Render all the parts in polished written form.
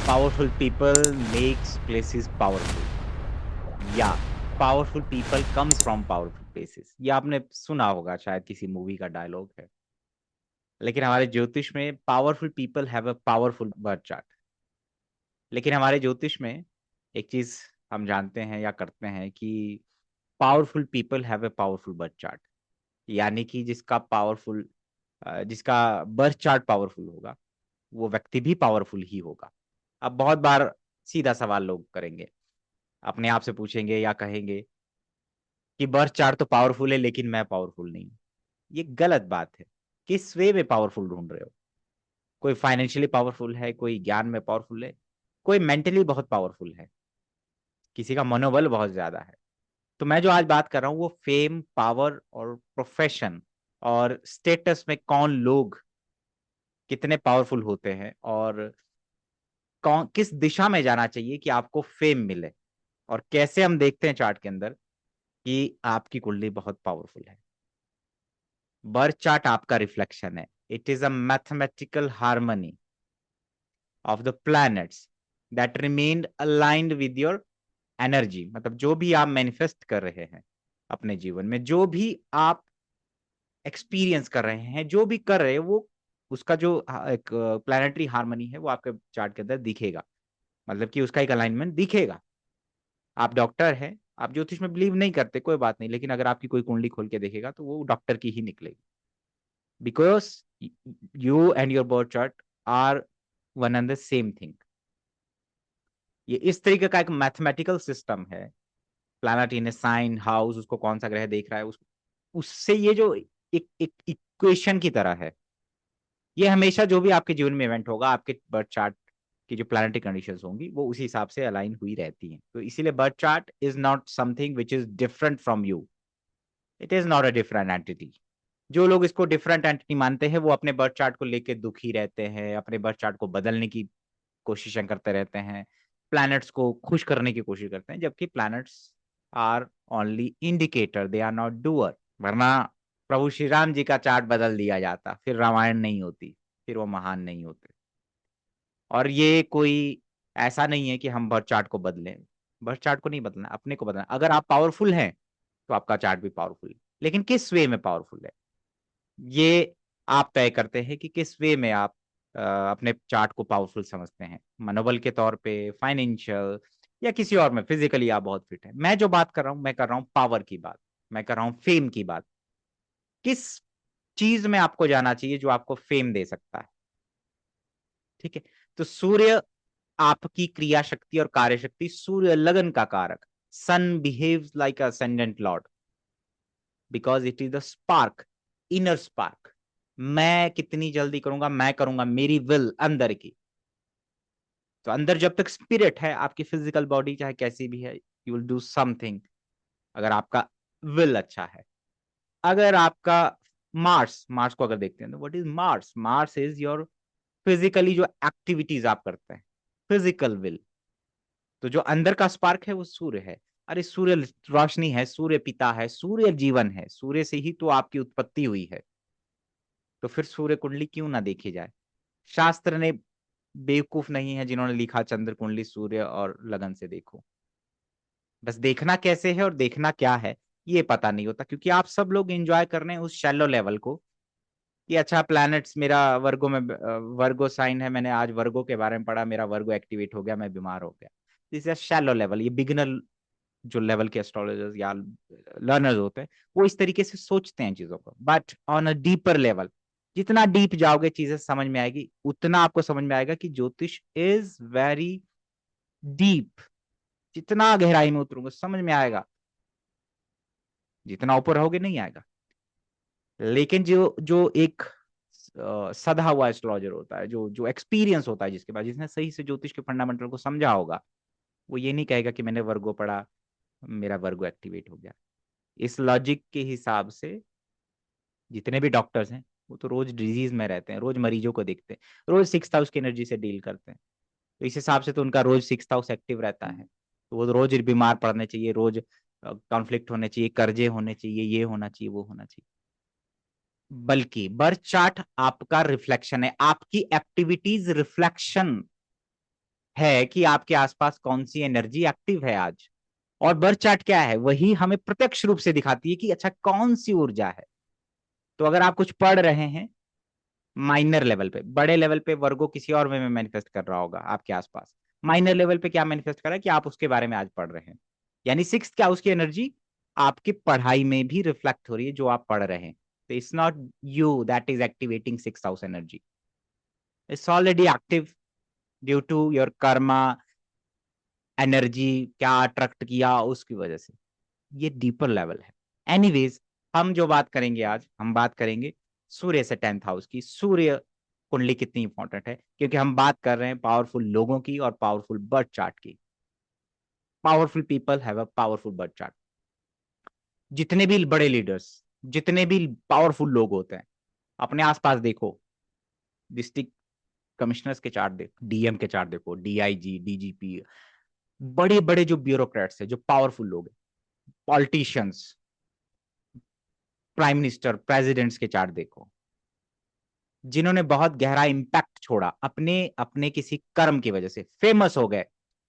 Powerful people makes places powerful, या powerful people comes from powerful places. ये आपने सुना होगा, शायद किसी मूवी का डायलॉग है। लेकिन हमारे ज्योतिष में powerful people have a powerful birth chart. लेकिन हमारे ज्योतिष में एक चीज हम जानते हैं या करते हैं कि powerful people have a powerful birth chart, यानी कि जिसका बर्थ चार्ट पावरफुल होगा वो व्यक्ति भी पावरफुल ही होगा। अब बहुत बार सीधा सवाल लोग करेंगे, अपने आप से पूछेंगे या कहेंगे कि बर्थ चार्ट तो पावरफुल है लेकिन मैं पावरफुल नहीं हूं। ये गलत बात है। किस वे में पावरफुल ढूंढ रहे हो? कोई फाइनेंशियली पावरफुल है, कोई ज्ञान में पावरफुल है, कोई मेंटली बहुत पावरफुल है, किसी का मनोबल बहुत ज्यादा है। तो मैं जो आज बात कर रहा हूं वो फेम, पावर और प्रोफेशन और स्टेटस में कौन लोग कितने पावरफुल होते हैं, और कौन किस दिशा में जाना चाहिए कि आपको फेम मिले, और कैसे हम देखते हैं चार्ट के अंदर कि आपकी कुंडली बहुत पावरफुल है। बर्थ चार्ट आपका रिफ्लेक्शन है। It is a mathematical harmony of the planets that remain aligned with your energy. मतलब जो भी आप मैनिफेस्ट कर रहे हैं अपने जीवन में, जो भी आप एक्सपीरियंस कर रहे हैं, जो भी कर रहे हैं, वो उसका जो एक प्लानिटरी हार्मनी है वो आपके चार्ट के अंदर दिखेगा। मतलब कि उसका एक अलाइनमेंट दिखेगा। आप डॉक्टर हैं, आप ज्योतिष में बिलीव नहीं करते, कोई बात नहीं, लेकिन अगर आपकी कोई कुंडली खोल के देखेगा तो वो डॉक्टर की ही निकलेगी, because you and your birth chart are one and the same thing. ये इस तरीके का एक मैथमेटिकल सिस्टम है। Planet in a sign house, उसको कौन सा ग्रह देख रहा है, उससे ये जो एक इक्वेशन की तरह है। ये हमेशा जो भी आपके जीवन में इवेंट होगा, आपके बर्थ चार्ट की जो प्लैनेटरी कंडीशंस होंगी वो उसी हिसाब से अलाइन हुई रहती हैं। तो इसीलिए birth chart is not something which is different from you. It is not a different entity. जो लोग इसको डिफरेंट एंटिटी मानते हैं वो अपने बर्थ चार्ट को लेके दुखी रहते हैं, अपने बर्थ चार्ट को बदलने की कोशिशें करते रहते हैं, प्लैनेट्स को खुश करने की कोशिश करते हैं, जबकि planets are only indicator, they are not doer. वरना प्रभु श्री राम जी का चार्ट बदल दिया जाता, फिर रामायण नहीं होती, फिर वो महान नहीं होते। और ये कोई ऐसा नहीं है कि हम बर्थ चार्ट को बदलें। बर्थ चार्ट को नहीं बदलना, अपने को बदलना। अगर आप पावरफुल हैं तो आपका चार्ट भी पावरफुल है, लेकिन किस वे में पावरफुल है ये आप तय करते हैं कि किस वे में आप अपने चार्ट को पावरफुल समझते हैं। मनोबल के तौर पे, फाइनेंशियल, या किसी और में। फिजिकली आप बहुत फिट हैं। मैं जो बात कर रहा हूं, मैं कर रहा हूं पावर की बात, मैं कर रहा हूं फेम की बात। किस चीज में आपको जाना चाहिए जो आपको फेम दे सकता है? ठीक है। तो सूर्य आपकी क्रिया शक्ति और कार्य शक्ति, सूर्य लगन का कारक। Sun behaves like ascendant lord because it is the spark, inner spark. मैं कितनी जल्दी करूंगा, मैं करूंगा, मेरी विल अंदर की। तो अंदर जब तक स्पिरिट है, आपकी फिजिकल बॉडी चाहे कैसी भी है, यू विल डू समथिंग, अगर आपका विल अच्छा है। अगर आपका मार्स, मार्स को अगर देखते हैं तो what is Mars? Mars is your physically जो एक्टिविटीज आप करते हैं, फिजिकल विल। तो जो अंदर का स्पार्क है वो सूर्य है। अरे सूर्य रोशनी है, सूर्य पिता है, सूर्य जीवन है, सूर्य से ही तो आपकी उत्पत्ति हुई है। तो फिर सूर्य कुंडली क्यों ना देखी जाए? शास्त्र ने बेवकूफ नहीं है जिन्होंने लिखा चंद्र कुंडली सूर्य और लगन से देखो। बस देखना कैसे है और देखना क्या है ये पता नहीं होता, क्योंकि आप सब लोग एंजॉय कर रहे हैं उस शैलो लेवल को कि अच्छा प्लैनेट्स मेरा वर्गो में, वर्गो साइन है, मैंने आज वर्गो के बारे में पढ़ा, मेरा वर्गो एक्टिवेट हो गया, मैं बीमार हो गया। This is shallow level. ये बिगिनर जो लेवल के एस्ट्रोलॉजर्स या लर्नर्स होते हैं वो इस तरीके से सोचते हैं चीजों को। But on a deeper level, जितना डीप जाओगे चीजें समझ में आएगी, उतना आपको समझ में आएगा कि ज्योतिष इज वेरी डीप। जितना गहराई में उतरोगे समझ में आएगा, जितना ऊपर रहोगे नहीं आएगा। लेकिन जो जो एक सधा हुआ एस्ट्रोलॉजर होता है, जो जो एक्सपीरियंस होता है जिसके पास, जिसने सही से ज्योतिष के फंडामेंटल को समझा होगा, वो ये नहीं कहेगा कि मैंने वर्गो पढ़ा, मेरा वर्गो एक्टिवेट हो गया। इस लॉजिक के हिसाब से जितने भी डॉक्टर्स हैं वो तो रोज डिजीज में रहते हैं, रोज मरीजों को देखते हैं, रोज सिक्स हाउस की एनर्जी से डील करते हैं। तो इस हिसाब से तो उनका रोज सिक्स हाउस एक्टिव रहता है, तो वो रोज बीमार पड़ने चाहिए, रोज कॉन्फ्लिक्ट होने चाहिए, कर्जे होने चाहिए, ये होना चाहिए, वो होना चाहिए। बल्कि बर्थ चार्ट आपका रिफ्लेक्शन है, आपकी एक्टिविटीज रिफ्लेक्शन है कि आपके आसपास कौन सी एनर्जी एक्टिव है आज। और बर्थ चार्ट क्या है, वही हमें प्रत्यक्ष रूप से दिखाती है कि अच्छा कौन सी ऊर्जा है। तो अगर आप कुछ पढ़ रहे हैं माइनर लेवल पे, बड़े लेवल पे वर्गो किसी और वे में मैनिफेस्ट कर रहा होगा आपके आसपास, माइनर लेवल पे क्या मैनिफेस्ट कर रहा है कि आप उसके बारे में आज पढ़ रहे हैं। यानी सिक्स क्या, उसकी एनर्जी आपकी पढ़ाई में भी रिफ्लेक्ट हो रही है जो आप पढ़ रहे हैं। तो it's not you that is activating six house energy, it's already active due to your karma energy, क्या अट्रैक्ट किया उसकी वजह से। ये डीपर लेवल है। एनीवेज, हम जो बात करेंगे आज, हम बात करेंगे सूर्य से 10th हाउस की। सूर्य कुंडली कितनी इंपॉर्टेंट है, क्योंकि हम बात कर रहे हैं पावरफुल लोगों की और पावरफुल बर्थ चार्ट की। Powerful people have a powerful birth chart. जितने भी बड़े लीडर्स, जितने भी पावरफुल लोग होते हैं, अपने आसपास देखो, डिस्ट्रिक्ट कमिश्नर्स के चार्ट देखो, डीएम के चार्ट देखो, डीआईजी, डीजीपी, बड़े बड़े जो ब्यूरोक्रेट्स है, जो पावरफुल लोग हैं, पॉलिटिशियंस, प्राइम मिनिस्टर, प्रेसिडेंट्स के चार्ट देखो, जिन्होंने बहुत गहरा इंपैक्ट छोड़ा अपने अपने किसी कर्म की वजह से, फेमस हो गए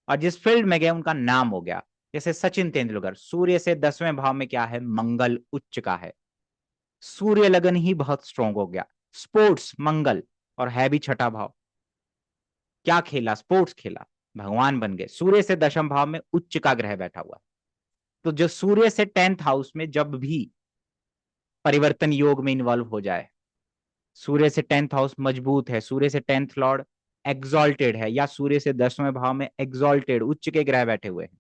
और जिस फील्ड में गए उनका नाम हो गया। जैसे सचिन तेंदुलकर, सूर्य से 10वें भाव में क्या है, मंगल उच्च का है। सूर्य लगन ही बहुत स्ट्रांग हो गया। स्पोर्ट्स मंगल, और है भी छठा भाव। क्या खेला, स्पोर्ट्स खेला, भगवान बन गए। सूर्य से दशम भाव में उच्च का ग्रह बैठा हुआ। तो जो सूर्य से 10th हाउस में जब भी परिवर्तन योग में इन्वॉल्व हो जाए, सूर्य से 10th हाउस मजबूत है, सूर्य से 10th लॉर्ड एग्जॉल्टेड है, या सूर्य से 10वें भाव में एग्जॉल्टेड उच्च के ग्रह बैठे हुए हैं,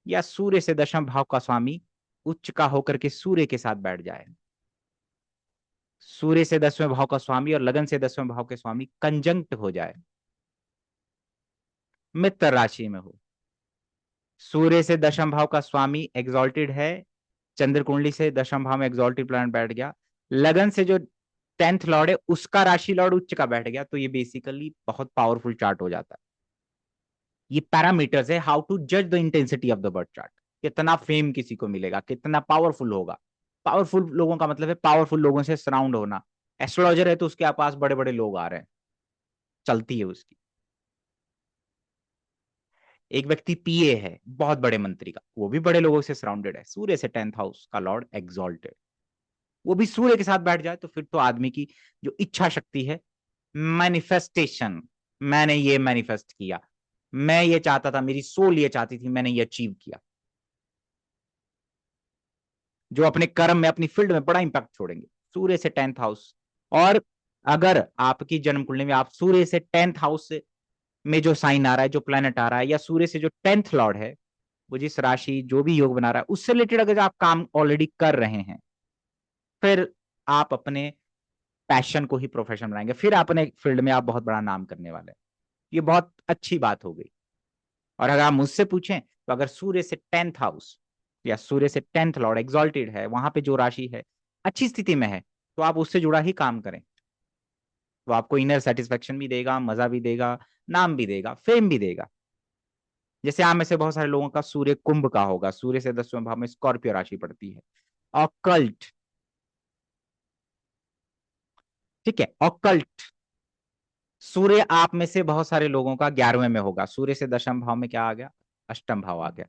या सूर्य से दशम भाव का स्वामी उच्च का होकर के सूर्य के साथ बैठ जाए, सूर्य से 10वें भाव का स्वामी और लगन से 10वें भाव के स्वामी कंजंक्ट हो जाए, मित्र राशि में हो, सूर्य से दशम भाव का स्वामी एग्जॉल्टेड है, चंद्र कुंडली से दशम भाव में एग्जॉल्टेड प्लैनेट बैठ गया, लगन से जो 10th लॉर्ड है उसका राशि लॉर्ड उच्च का बैठ गया, तो ये बेसिकली बहुत पावरफुल चार्ट हो जाता है। ये पैरामीटर्स है हाउ टू जज the intensity of the birth chart. कितना फेम किसी को मिलेगा, कितना पावरफुल होगा। पावरफुल लोगों का मतलब है पावरफुल लोगों से सराउंड होना। एस्ट्रोलॉजर है तो उसके पास बड़े बड़े लोग आ रहे हैं, चलती है उसकी। एक व्यक्ति पीए है बहुत बड़े मंत्री का, वो भी बड़े लोगों से सराउंडेड है, सूर्य से 10th हाउस का लॉर्ड एग्जॉल्टेड, वो भी सूर्य के साथ बैठ जाए, तो फिर तो आदमी की जो इच्छा शक्ति है, मैनिफेस्टेशन, मैंने ये मैनिफेस्ट किया, मैं ये चाहता था, मेरी सोल ये चाहती थी, मैंने ये अचीव किया, जो अपने कर्म में अपनी फील्ड में बड़ा इंपैक्ट छोड़ेंगे। सूर्य से 10th हाउस। और अगर आपकी जन्म कुंडली में आप सूर्य से 10th हाउस में जो साइन आ रहा है, जो प्लेनेट आ रहा है, या सूर्य से जो 10th लॉर्ड है, वो जिस राशि जो भी योग बना रहा है उससे रिलेटेड अगर आप काम ऑलरेडी कर रहे हैं, फिर आप अपने पैशन को ही प्रोफेशन बनाएंगे, फिर अपने फील्ड में आप बहुत बड़ा नाम करने वाले हैं। ये बहुत अच्छी बात हो गई। और अगर आप मुझसे पूछें तो अगर सूर्य से 10th हाउस या सूर्य से 10th लॉर्ड एग्जॉल्टेड है, वहां पे जो राशि है अच्छी स्थिति में है, तो आप उससे जुड़ा ही काम करें। तो आपको इनर सेटिस्फेक्शन भी देगा, मजा भी देगा, नाम भी देगा, फेम भी देगा। जैसे आप में से बहुत सारे लोगों का सूर्य कुंभ का होगा, सूर्य से 10वें भाव में स्कॉर्पियो राशि पड़ती है। ऑकल्ट, ठीक है, ऑकल्ट। सूर्य आप में से बहुत सारे लोगों का 11वें में होगा, सूर्य से दशम भाव में क्या आ गया, अष्टम भाव आ गया।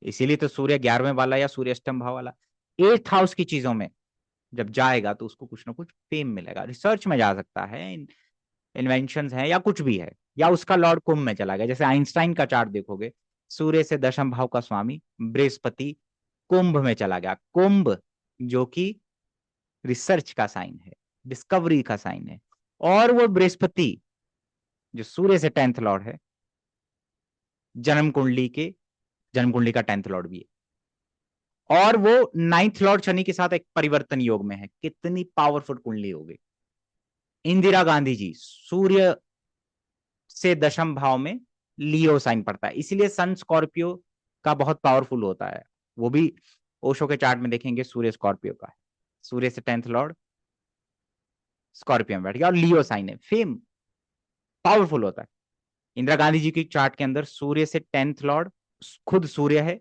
इसीलिए तो सूर्य 11वें वाला या सूर्य अष्टम भाव वाला 8th हाउस की चीजों में जब जाएगा तो उसको कुछ ना कुछ फेम मिलेगा, रिसर्च में जा सकता है, इन्वेंशन है या कुछ भी है, या उसका लॉर्ड कुंभ में चला गया। जैसे आइंस्टाइन का चार्ट देखोगे, सूर्य से दशम भाव का स्वामी बृहस्पति कुंभ में चला गया। कुंभ जो कि रिसर्च का साइन है, डिस्कवरी का साइन है। और वो बृहस्पति जो सूर्य से 10th लॉर्ड है, जन्म कुंडली के, जन्म कुंडली का 10th लॉर्ड भी है, और वो 9th लॉर्ड शनि के साथ एक परिवर्तन योग में है। कितनी पावरफुल कुंडली हो गई। इंदिरा गांधी जी सूर्य से दशम भाव में लियो साइन पड़ता है, इसीलिए सन स्कॉर्पियो का बहुत पावरफुल होता है। वो भी ओशो के चार्ट में देखेंगे, सूर्य स्कॉर्पियो का है, सूर्य से 10th लॉर्ड स्कॉर्पियो में बैठ गया और लियो साइन है, फेम पावरफुल होता है। इंदिरा गांधी जी की चार्ट के अंदर सूर्य से 10th लॉर्ड खुद सूर्य है,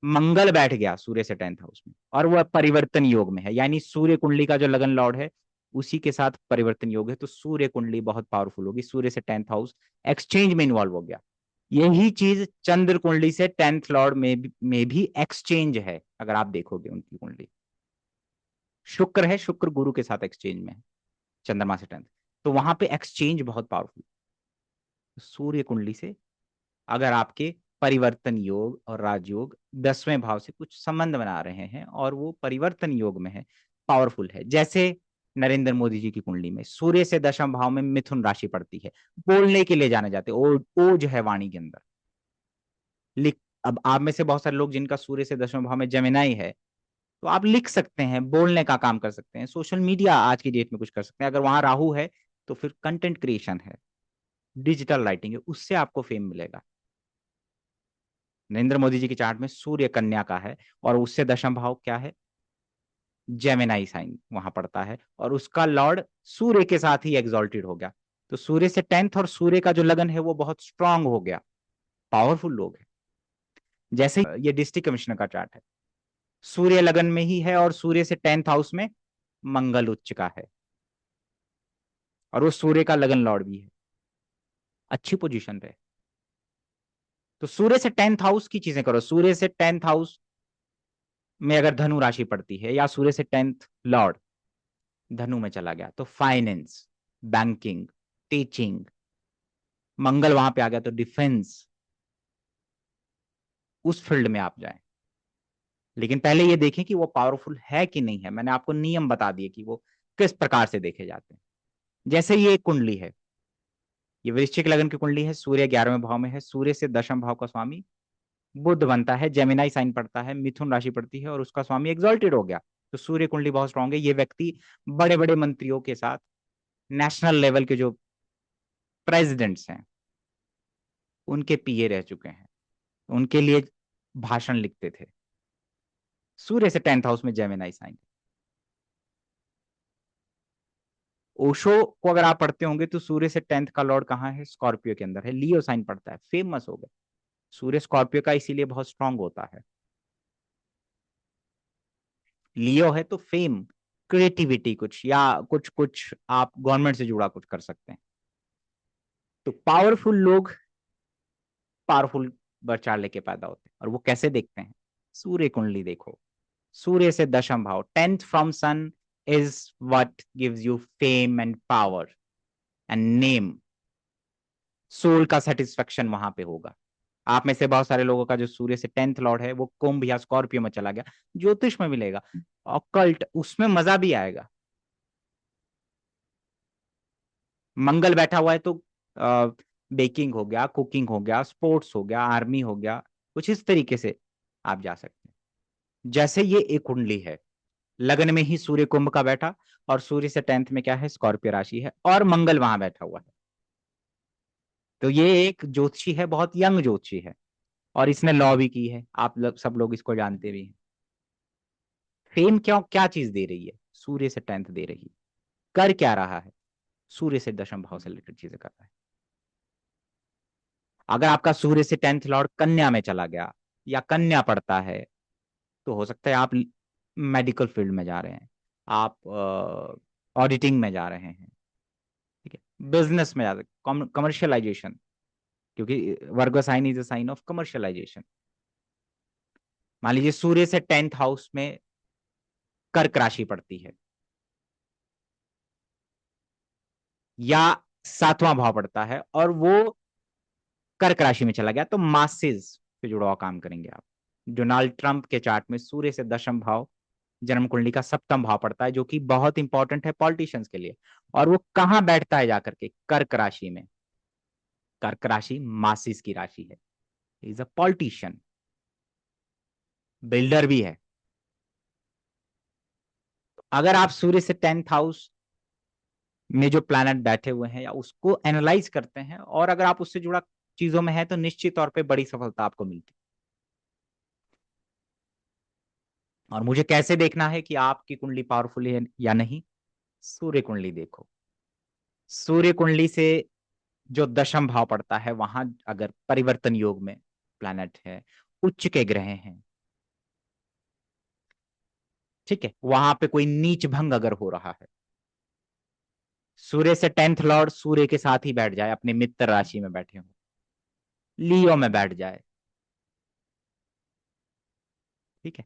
मंगल बैठ गया सूर्य से 10th हाउस में, और वह परिवर्तन योग में है, यानी सूर्य कुंडली का जो लगन लॉर्ड है उसी के साथ परिवर्तन योग है, तो सूर्य कुंडली बहुत पावरफुल होगी। सूर्य से 10th हाउस एक्सचेंज में इन्वॉल्व हो गया। यही चीज चंद्र कुंडली से 10th लॉर्ड में भी एक्सचेंज है। अगर आप देखोगे उनकी कुंडली, शुक्र है, शुक्र गुरु के साथ एक्सचेंज में है, चंद्रमा से 10th, तो वहां पे एक्सचेंज बहुत पावरफुल। सूर्य कुंडली से अगर आपके परिवर्तन योग और राजयोग 10वें भाव से कुछ संबंध बना रहे हैं और वो परिवर्तन योग में है, पावरफुल है। जैसे नरेंद्र मोदी जी की कुंडली में सूर्य से 10वें भाव में मिथुन राशि पड़ती है, बोलने के लिए जाने जाते, ओज है वाणी के अंदर। लिख, अब आप में से बहुत सारे लोग जिनका सूर्य से 10वें भाव में जेमिनाई है, तो आप लिख सकते हैं, बोलने का काम कर सकते हैं, सोशल मीडिया आज की डेट में कुछ कर सकते हैं। अगर वहां राहु है तो फिर कंटेंट क्रिएशन है, डिजिटल राइटिंग है, उससे आपको फेम मिलेगा। नरेंद्र मोदी जी की चार्ट में सूर्य कन्या का है और उससे 10वां भाव क्या है, जेमिनाई साइन वहां पड़ता है, और उसका लॉर्ड सूर्य के साथ ही एग्जॉल्टेड हो गया। तो सूर्य से 10th और सूर्य का जो लगन है वो बहुत स्ट्रांग हो गया, पावरफुल लोग हैं। जैसे ये डिस्ट्रिक्ट कमिश्नर का चार्ट है, सूर्य लगन में ही है और सूर्य से 10th हाउस में मंगल उच्च का है, और वो सूर्य का लगन लॉर्ड भी है, अच्छी पोजीशन पे। तो सूर्य से 10th हाउस की चीजें करो। सूर्य से 10th हाउस में अगर धनु राशि पड़ती है या सूर्य से 10th लॉर्ड धनु में चला गया, तो फाइनेंस, बैंकिंग, टीचिंग, मंगल वहां पे आ गया तो डिफेंस, उस फील्ड में आप जाएं। लेकिन पहले ये देखें कि वो पावरफुल है कि नहीं है। मैंने आपको नियम बता दिए कि वो किस प्रकार से देखे जाते हैं। जैसे ये एक कुंडली है, ये वृश्चिक लगन की कुंडली है, सूर्य 11वें भाव में है, सूर्य से 10वें भाव का स्वामी बुध बनता है, जेमिनाई साइन पड़ता है, मिथुन राशि पड़ती है और उसका स्वामी एग्जॉल्टेड हो गया। तो सूर्य कुंडली बहुत स्ट्रांग है। ये व्यक्ति बड़े बड़े मंत्रियों के साथ, नेशनल लेवल के जो प्रेसिडेंट्स हैं उनके पीए रह चुके हैं, उनके लिए भाषण लिखते थे। सूर्य से 10th हाउस में जेमिनाई साइन। ओशो को अगर आप पढ़ते होंगे तो सूर्य से 10th का लॉर्ड कहाँ है, स्कॉर्पियो के अंदर है, लियो साइन पड़ता है, फेमस हो गया। सूर्य स्कॉर्पियो का इसीलिए बहुत स्ट्रांग होता है। लियो है तो फेम, क्रिएटिविटी, कुछ या कुछ कुछ आप गवर्नमेंट से जुड़ा कुछ कर सकते हैं। तो पावरफुल लोग पावरफुल बर्चार लेके पैदा होते हैं, और वो कैसे देखते हैं, सूर्य कुंडली देखो। सूर्य से 10वां भाव, 10th from sun is what gives you fame and power and name. Soul का सेटिस्फेक्शन वहां पे होगा। आप में से बहुत सारे लोगों का जो सूर्य से 10th लॉर्ड है वो कुंभ या स्कॉर्पियो में चला गया, ज्योतिष में मिलेगा, ऑकल्ट उसमें मजा भी आएगा। मंगल बैठा हुआ है तो बेकिंग हो गया, कुकिंग हो गया, स्पोर्ट्स हो गया, आर्मी हो गया, कुछ इस तरीके से आप जा सकते हैं। जैसे ये एक कुंडली है, लगन में ही सूर्य कुंभ का बैठा, और सूर्य से 10th में क्या है, स्कॉर्पियो राशि है, और मंगल वहां बैठा हुआ है। तो ये एक ज्योतिषी है, बहुत यंग ज्योतिषी है, और इसने लॉ भी की है, आप सब लोग इसको जानते भी हैं। फेम क्यों, क्या चीज दे रही है, सूर्य से 10th दे रही है। कर क्या रहा है, सूर्य से 10वें भाव से रिलेटेड चीजें कर रहा है। अगर आपका सूर्य से 10th लॉर्ड कन्या में चला गया या कन्या पड़ता है, तो हो सकता है आप मेडिकल फील्ड में जा रहे हैं, आप ऑडिटिंग में जा रहे हैं, ठीक है, बिजनेस में जा रहे हैं, कमर्शियलाइजेशन, क्योंकि Virgo sign is a sign of commercialisation. मान लीजिए सूर्य से 10th हाउस में कर्क राशि पड़ती है या 7वां भाव पड़ता है, और वो कर्क राशि में चला गया, तो मासेस से जुड़ा हुआ काम करेंगे आप। डोनाल्ड ट्रंप के चार्ट में सूर्य से 10वां भाव जन्म कुंडली का 7वां भाव पड़ता है, जो कि बहुत इंपॉर्टेंट है पॉलिटिशियंस के लिए। और वो कहां बैठता है जाकर के, कर्क राशि में। कर्क राशि मासिस की राशि है, इज अ पॉलिटिशियन, बिल्डर भी है। अगर आप सूर्य से 10th हाउस में जो प्लैनेट बैठे हुए हैं या उसको एनालाइज करते हैं, और अगर आप उससे जुड़ा चीजों में है, तो निश्चित तौर पे बड़ी सफलता आपको मिलती है। और मुझे कैसे देखना है कि आपकी कुंडली पावरफुल है या नहीं, सूर्य कुंडली देखो। सूर्य कुंडली से जो 10वां भाव पड़ता है, वहां अगर परिवर्तन योग में प्लैनेट है, उच्च के ग्रह हैं, ठीक है, वहां पे कोई नीच भंग अगर हो रहा है, सूर्य से 10th लॉर्ड सूर्य के साथ ही बैठ जाए, अपने मित्र राशि में बैठे हो, लियो में बैठ जाए, ठीक है,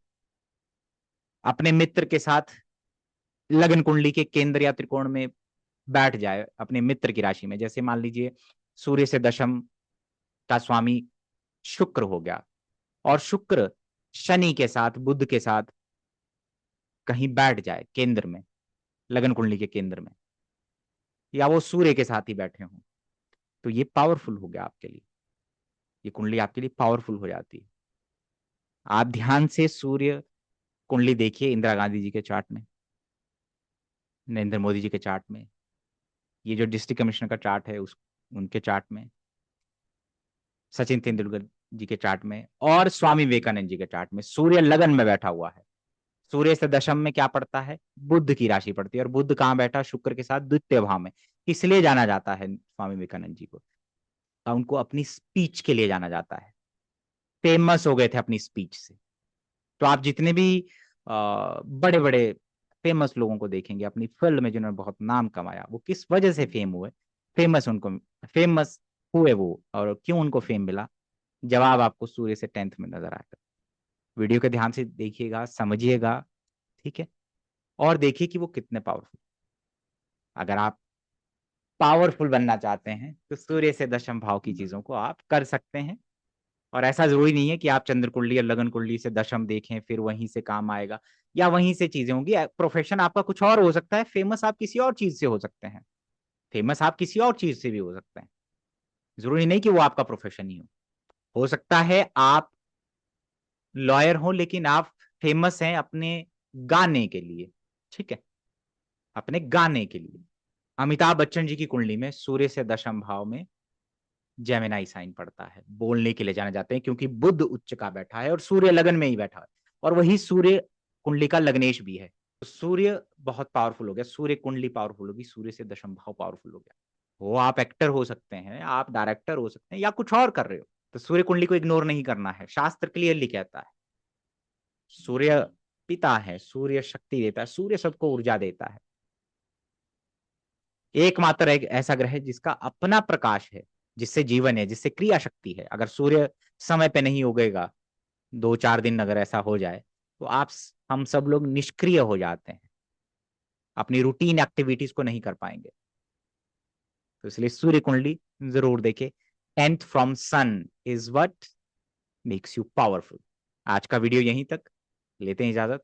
अपने मित्र के साथ लगन कुंडली के केंद्र या त्रिकोण में बैठ जाए, अपने मित्र की राशि में। जैसे मान लीजिए सूर्य से दशम का स्वामी शुक्र हो गया, और शुक्र शनि के साथ, बुध के साथ कहीं बैठ जाए केंद्र में, लगन कुंडली के केंद्र में, या वो सूर्य के साथ ही बैठे हों, तो ये पावरफुल हो गया आपके लिए, ये कुंडली आपके लिए पावरफुल हो जाती है। आप ध्यान से सूर्य कुंडली देखिए इंदिरा गांधी जी के चार्ट में, नरेंद्र मोदी जी के चार्ट में, ये जो डिस्ट्रिक्ट कमिश्नर का चार्ट है उस उनके चार्ट में, सचिन तेंदुलकर जी के चार्ट में, और स्वामी विवेकानंद जी के चार्ट में सूर्य लगन में बैठा हुआ है। सूर्य से दशम में क्या पड़ता है, बुध की राशि पड़ती है, और बुध कहाँ बैठा, शुक्र के साथ द्वितीय भाव में। इसलिए जाना जाता है स्वामी विवेकानंद जी को, उनको अपनी स्पीच के लिए जाना जाता है, फेमस हो गए थे अपनी स्पीच से। तो आप जितने भी बड़े बड़े फेमस लोगों को देखेंगे अपनी फील्ड में जिन्होंने बहुत नाम कमाया, वो किस वजह से फेम हुए, फेमस उनको फेमस हुए वो, और क्यों उनको फेम मिला, जवाब आपको सूर्य से 10th में नजर आएगा। वीडियो के ध्यान से देखिएगा, समझिएगा, ठीक है, और देखिए कि वो कितने पावरफुल। अगर आप पावरफुल बनना चाहते हैं तो सूर्य से दशम भाव की चीजों को आप कर सकते हैं। और ऐसा जरूरी नहीं है कि आप चंद्र कुंडली या लगन कुंडली से दशम देखें फिर वहीं से काम आएगा या वहीं से चीजें होंगी। प्रोफेशन आपका कुछ और हो सकता है, फेमस आप किसी और चीज से हो सकते हैं, फेमस आप किसी और चीज से भी हो सकते हैं, जरूरी नहीं कि वो आपका प्रोफेशन ही हो सकता है आप लॉयर हो लेकिन आप फेमस हैं अपने गाने के लिए, ठीक है, अपने गाने के लिए। अमिताभ बच्चन जी की कुंडली में सूर्य से दशम भाव में जेमिनाई साइन पड़ता है, बोलने के लिए जाने जाते हैं, क्योंकि बुध उच्च का बैठा है और सूर्य लगन में ही बैठा है, और वही सूर्य कुंडली का लग्नेश भी है। तो सूर्य बहुत पावरफुल हो गया, सूर्य कुंडली पावरफुल होगी, सूर्य से दशम भाव पावरफुल हो गया। वो आप एक्टर हो सकते हैं, आप डायरेक्टर हो सकते हैं, या कुछ और कर रहे हो, तो सूर्य कुंडली को इग्नोर नहीं करना है। शास्त्र क्लियरली कहता है सूर्य पिता है, सूर्य शक्ति देता है, सूर्य सबको ऊर्जा देता है। एकमात्र एक ऐसा ग्रह है जिसका अपना प्रकाश है, जिससे जीवन है, जिससे क्रिया शक्ति है। अगर सूर्य समय पे नहीं उगेगा, 2-4 दिन अगर ऐसा हो जाए, तो आप हम सब लोग निष्क्रिय हो जाते हैं, अपनी रूटीन एक्टिविटीज को नहीं कर पाएंगे। तो इसलिए सूर्य कुंडली जरूर देखे। 10th from sun is what makes you powerful. आज का वीडियो यहीं तक, लेते हैं इजाजत।